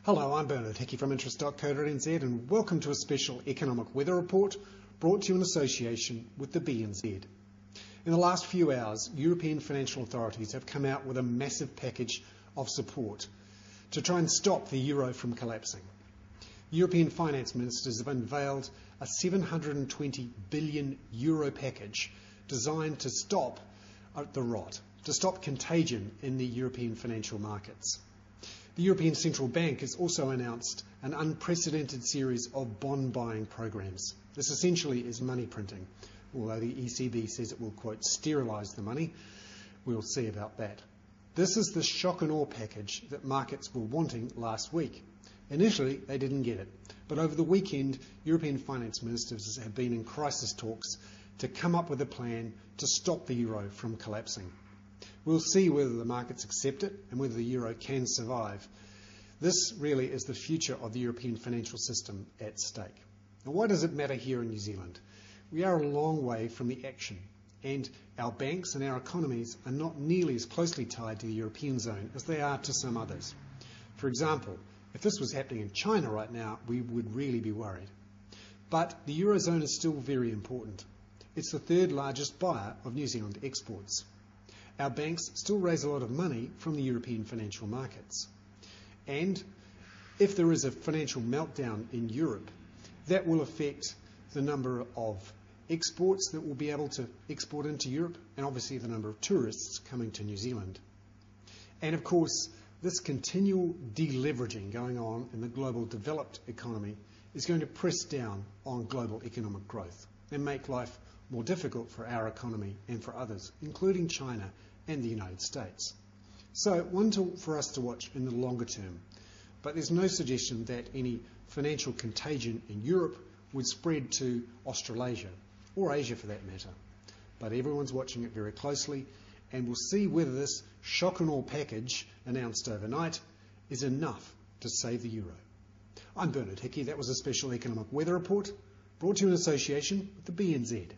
Hello, I'm Hickey from interest.co.nz and welcome to a special economic weather report brought to you in association with the BNZ. In the last few hours, European financial authorities have come out with a massive package of support to try and stop the euro from collapsing. European finance ministers have unveiled a €720 billion package designed to stop the rot, to stop contagion in the European financial markets. The European Central Bank has also announced an unprecedented series of bond buying programs. This essentially is money printing, although the ECB says it will, quote, sterilise the money. We'll see about that. This is the shock and awe package that markets were wanting last week. Initially, they didn't get it, but over the weekend, European finance ministers have been in crisis talks to come up with a plan to stop the euro from collapsing. We'll see whether the markets accept it and whether the euro can survive. This really is the future of the European financial system at stake. Now, why does it matter here in New Zealand? We are a long way from the action, and our banks and our economies are not nearly as closely tied to the European zone as they are to some others. For example, if this was happening in China right now, we would really be worried. But the Eurozone is still very important. It's the third largest buyer of New Zealand exports. Our banks still raise a lot of money from the European financial markets. And if there is a financial meltdown in Europe, that will affect the number of exports that we'll be able to export into Europe, and obviously the number of tourists coming to New Zealand. And of course, this continual deleveraging going on in the global developed economy is going to press down on global economic growth and make life more difficult for our economy and for others, including China and the United States. So one for us to watch in the longer term, but there's no suggestion that any financial contagion in Europe would spread to Australasia, or Asia for that matter. But everyone's watching it very closely, and we'll see whether this shock and awe package announced overnight is enough to save the euro. I'm Hickey. That was a special economic weather report brought to you in association with the BNZ.